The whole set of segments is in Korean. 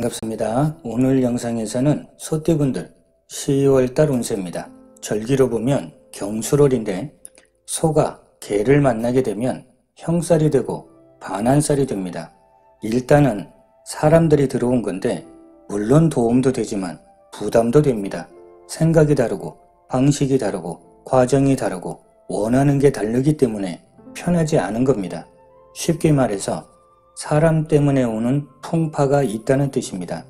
반갑습니다. 오늘 영상에서는 소띠분들 10월달 운세입니다. 절기로 보면 경술월인데 소가 개를 만나게 되면 형살이 되고 반한살이 됩니다. 일단은 사람들이 들어온 건데 물론 도움도 되지만 부담도 됩니다. 생각이 다르고 방식이 다르고 과정이 다르고 원하는 게 다르기 때문에 편하지 않은 겁니다. 쉽게 말해서 사람 때문에 오는 풍파가 있다는 뜻입니다.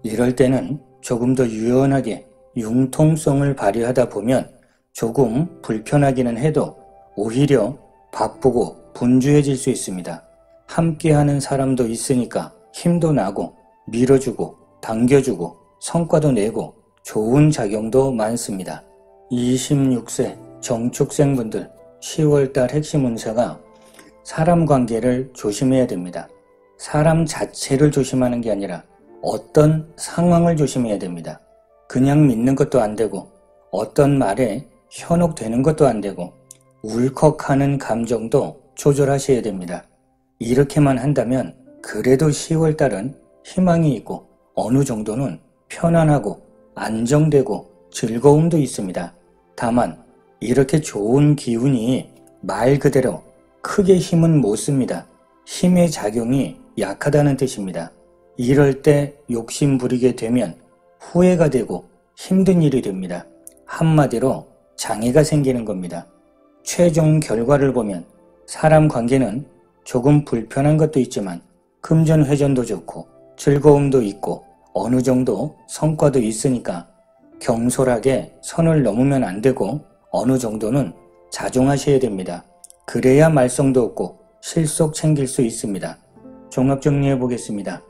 이럴 때는 조금 더 유연하게 융통성을 발휘하다 보면 조금 불편하기는 해도 오히려 바쁘고 분주해질 수 있습니다. 함께하는 사람도 있으니까 힘도 나고 밀어주고 당겨주고 성과도 내고 좋은 작용도 많습니다. 26세 정축생분들 10월달 핵심 운세가 사람 관계를 조심해야 됩니다. 사람 자체를 조심하는 게 아니라 어떤 상황을 조심해야 됩니다. 그냥 믿는 것도 안 되고 어떤 말에 현혹되는 것도 안 되고 울컥하는 감정도 조절하셔야 됩니다. 이렇게만 한다면 그래도 10월달은 희망이 있고 어느 정도는 편안하고 안정되고 즐거움도 있습니다. 다만 이렇게 좋은 기운이 말 그대로 크게 힘은 못 씁니다. 힘의 작용이 약하다는 뜻입니다. 이럴 때 욕심 부리게 되면 후회가 되고 힘든 일이 됩니다. 한마디로 장애가 생기는 겁니다. 최종 결과를 보면 사람 관계는 조금 불편한 것도 있지만 금전회전도 좋고 즐거움도 있고 어느 정도 성과도 있으니까 경솔하게 선을 넘으면 안 되고 어느 정도는 자중하셔야 됩니다. 그래야 말썽도 없고 실속 챙길 수 있습니다. 종합 정리해 보겠습니다.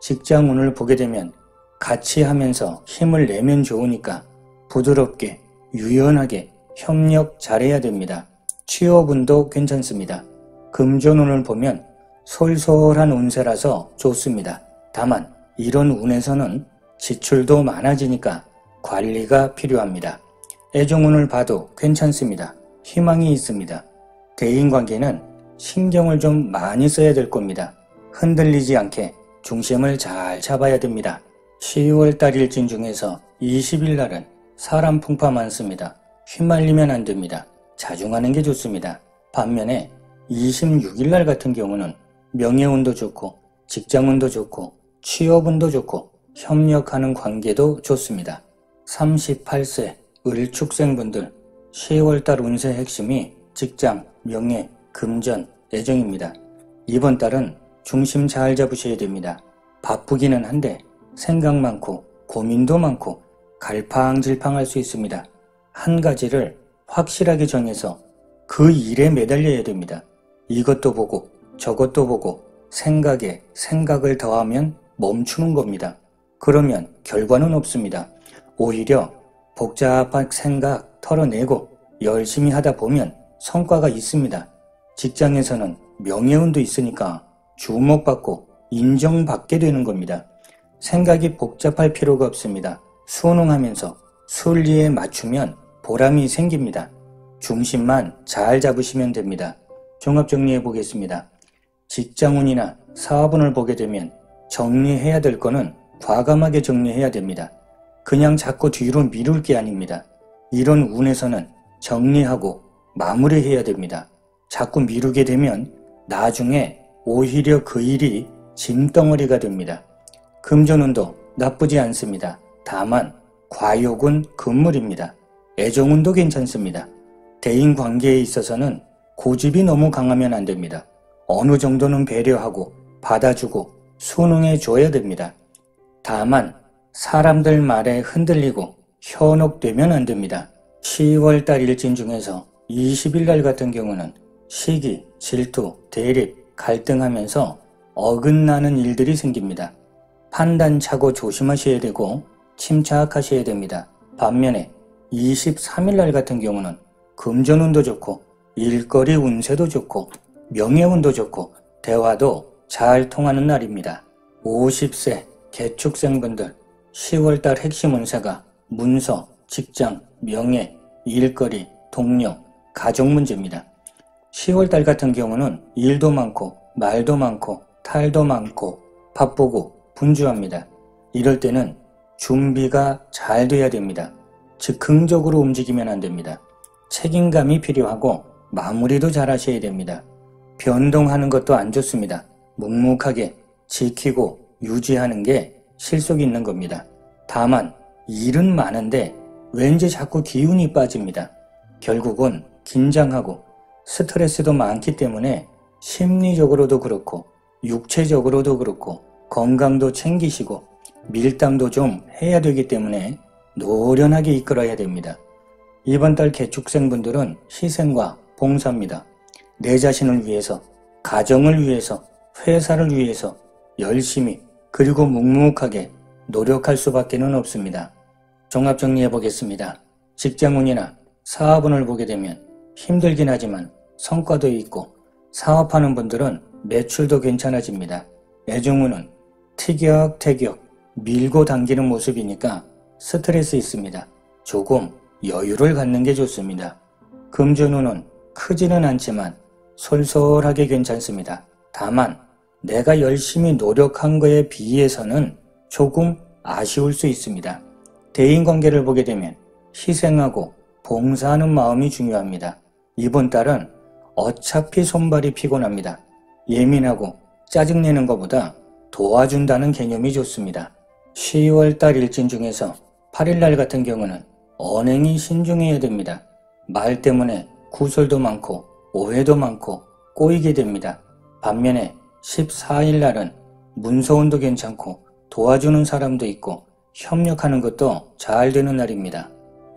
직장 운을 보게 되면 같이 하면서 힘을 내면 좋으니까 부드럽게 유연하게 협력 잘해야 됩니다. 취업운도 괜찮습니다. 금전 운을 보면 솔솔한 운세라서 좋습니다. 다만 이런 운에서는 지출도 많아지니까 관리가 필요합니다. 애정운을 봐도 괜찮습니다. 희망이 있습니다. 대인관계는 신경을 좀 많이 써야 될 겁니다. 흔들리지 않게 중심을 잘 잡아야 됩니다. 10월달 일진 중에서 20일 날은 사람 풍파 많습니다. 휘말리면 안 됩니다. 자중하는 게 좋습니다. 반면에 26일 날 같은 경우는 명예운도 좋고 직장운도 좋고 취업운도 좋고 협력하는 관계도 좋습니다. 38세 을축생분들 10월달 운세 핵심이 직장, 명예, 금전, 애정입니다. 이번 달은 중심 잘 잡으셔야 됩니다. 바쁘기는 한데 생각 많고 고민도 많고 갈팡질팡할 수 있습니다. 한 가지를 확실하게 정해서 그 일에 매달려야 됩니다. 이것도 보고 저것도 보고 생각에 생각을 더하면 멈추는 겁니다. 그러면 결과는 없습니다. 오히려 복잡한 생각 털어내고 열심히 하다 보면 성과가 있습니다. 직장에서는 명예운도 있으니까 주목받고 인정받게 되는 겁니다. 생각이 복잡할 필요가 없습니다. 순응하면서 순리에 맞추면 보람이 생깁니다. 중심만 잘 잡으시면 됩니다. 종합 정리해 보겠습니다. 직장운이나 사업운을 보게 되면 정리해야 될 거는 과감하게 정리해야 됩니다. 그냥 자꾸 뒤로 미룰 게 아닙니다. 이런 운에서는 정리하고 마무리해야 됩니다. 자꾸 미루게 되면 나중에 오히려 그 일이 짐덩어리가 됩니다. 금전운도 나쁘지 않습니다. 다만 과욕은 금물입니다. 애정운도 괜찮습니다. 대인관계에 있어서는 고집이 너무 강하면 안 됩니다. 어느 정도는 배려하고 받아주고 순응해 줘야 됩니다. 다만 사람들 말에 흔들리고 현혹되면 안 됩니다. 10월달 일진 중에서 20일 날 같은 경우는 시기, 질투, 대립, 갈등하면서 어긋나는 일들이 생깁니다. 판단차고 조심하셔야 되고 침착하셔야 됩니다. 반면에 23일 날 같은 경우는 금전운도 좋고 일거리 운세도 좋고 명예운도 좋고 대화도 잘 통하는 날입니다. 50세 개축생분들 10월달 핵심 운세가 문서, 직장, 명예, 일거리, 동료, 가족 문제입니다. 10월달 같은 경우는 일도 많고 말도 많고 탈도 많고 바쁘고 분주합니다. 이럴 때는 준비가 잘 돼야 됩니다. 즉흥적으로 움직이면 안 됩니다. 책임감이 필요하고 마무리도 잘 하셔야 됩니다. 변동하는 것도 안 좋습니다. 묵묵하게 지키고 유지하는 게 실속 있는 겁니다. 다만 일은 많은데 왠지 자꾸 기운이 빠집니다. 결국은 긴장하고 스트레스도 많기 때문에 심리적으로도 그렇고 육체적으로도 그렇고 건강도 챙기시고 밀당도 좀 해야 되기 때문에 노련하게 이끌어야 됩니다. 이번 달 개축생분들은 희생과 봉사입니다. 내 자신을 위해서, 가정을 위해서, 회사를 위해서 열심히 그리고 묵묵하게 노력할 수밖에는 없습니다. 종합정리해 보겠습니다. 직장운이나 사업운을 보게 되면 힘들긴 하지만 성과도 있고 사업하는 분들은 매출도 괜찮아집니다. 애정운은 티격태격 밀고 당기는 모습이니까 스트레스 있습니다. 조금 여유를 갖는 게 좋습니다. 금전운은 크지는 않지만 솔솔하게 괜찮습니다. 다만 내가 열심히 노력한 거에 비해서는 조금 아쉬울 수 있습니다. 대인관계를 보게 되면 희생하고 봉사하는 마음이 중요합니다. 이번 달은 어차피 손발이 피곤합니다. 예민하고 짜증내는 것보다 도와준다는 개념이 좋습니다. 10월달 일진 중에서 8일날 같은 경우는 언행이 신중해야 됩니다. 말 때문에 구설도 많고 오해도 많고 꼬이게 됩니다. 반면에 14일날은 문서운도 괜찮고 도와주는 사람도 있고 협력하는 것도 잘 되는 날입니다.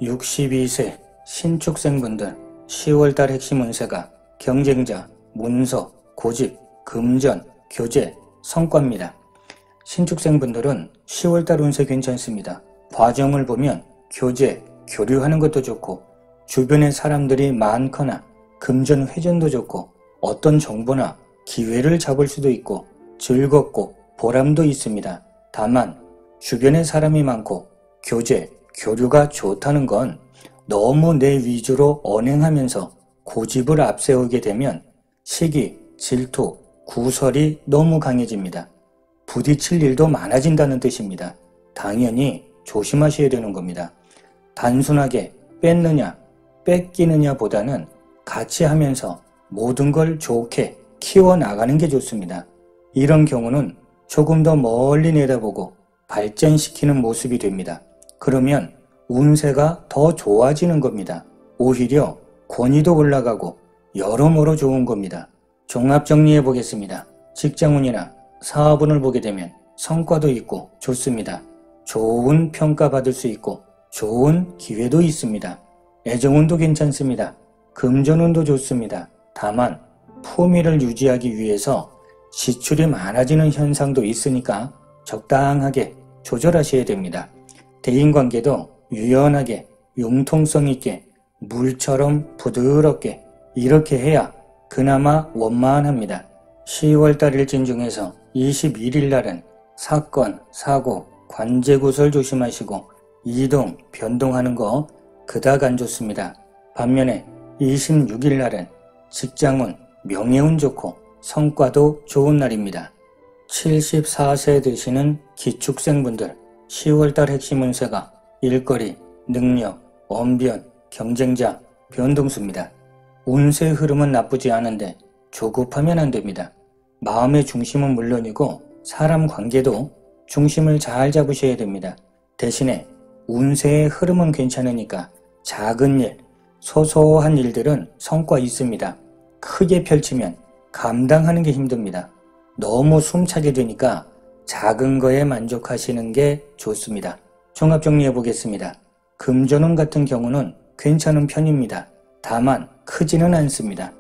62세 신축생분들 10월달 핵심 운세가 경쟁자, 문서, 고집, 금전, 교제, 성과입니다. 신축생분들은 10월달 운세 괜찮습니다. 과정을 보면 교제, 교류하는 것도 좋고 주변에 사람들이 많거나 금전 회전도 좋고 어떤 정보나 기회를 잡을 수도 있고 즐겁고 보람도 있습니다. 다만 주변에 사람이 많고 교제, 교류가 좋다는 건 너무 내 위주로 언행하면서 고집을 앞세우게 되면 시기, 질투, 구설이 너무 강해집니다. 부딪힐 일도 많아진다는 뜻입니다. 당연히 조심하셔야 되는 겁니다. 단순하게 뺏느냐, 뺏기느냐 보다는 같이 하면서 모든 걸 좋게 키워나가는 게 좋습니다. 이런 경우는 조금 더 멀리 내다보고 발전시키는 모습이 됩니다. 그러면 운세가 더 좋아지는 겁니다. 오히려 권위도 올라가고 여러모로 좋은 겁니다. 종합정리해 보겠습니다. 직장운이나 사업운을 보게 되면 성과도 있고 좋습니다. 좋은 평가받을 수 있고 좋은 기회도 있습니다. 애정운도 괜찮습니다. 금전운도 좋습니다. 다만 품위를 유지하기 위해서 지출이 많아지는 현상도 있으니까 적당하게 조절하셔야 됩니다. 대인관계도 유연하게 융통성 있게 물처럼 부드럽게 이렇게 해야 그나마 원만합니다. 10월달 일진 중에서 21일 날은 사건, 사고, 관제구설 조심하시고 이동, 변동하는 거 그닥 안 좋습니다. 반면에 26일 날은 직장운, 명예운 좋고 성과도 좋은 날입니다. 74세 되시는 기축생분들 10월달 핵심 운세가 일거리, 능력, 언변, 경쟁자, 변동수입니다. 운세 흐름은 나쁘지 않은데 조급하면 안 됩니다. 마음의 중심은 물론이고 사람 관계도 중심을 잘 잡으셔야 됩니다. 대신에 운세의 흐름은 괜찮으니까 작은 일, 소소한 일들은 성과 있습니다. 크게 펼치면 감당하는 게 힘듭니다. 너무 숨차게 되니까 작은 거에 만족하시는 게 좋습니다. 종합정리해 보겠습니다. 금전운 같은 경우는 괜찮은 편입니다. 다만 크지는 않습니다.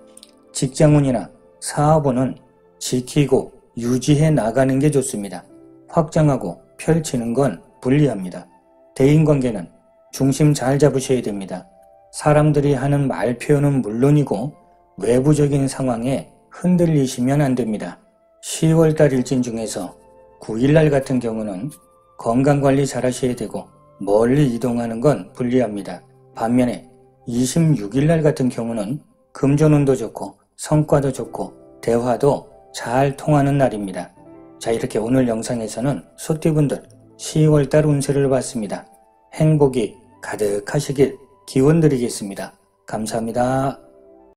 직장운이나 사업운은 지키고 유지해 나가는 게 좋습니다. 확장하고 펼치는 건 불리합니다. 대인관계는 중심 잘 잡으셔야 됩니다. 사람들이 하는 말 표현은 물론이고 외부적인 상황에 흔들리시면 안 됩니다. 10월달 일진 중에서 9일날 같은 경우는 건강관리 잘 하셔야 되고 멀리 이동하는 건 불리합니다. 반면에 26일날 같은 경우는 금전운도 좋고 성과도 좋고 대화도 잘 통하는 날입니다. 자, 이렇게 오늘 영상에서는 소띠분들 12월달 운세를 봤습니다. 행복이 가득하시길 기원 드리겠습니다. 감사합니다.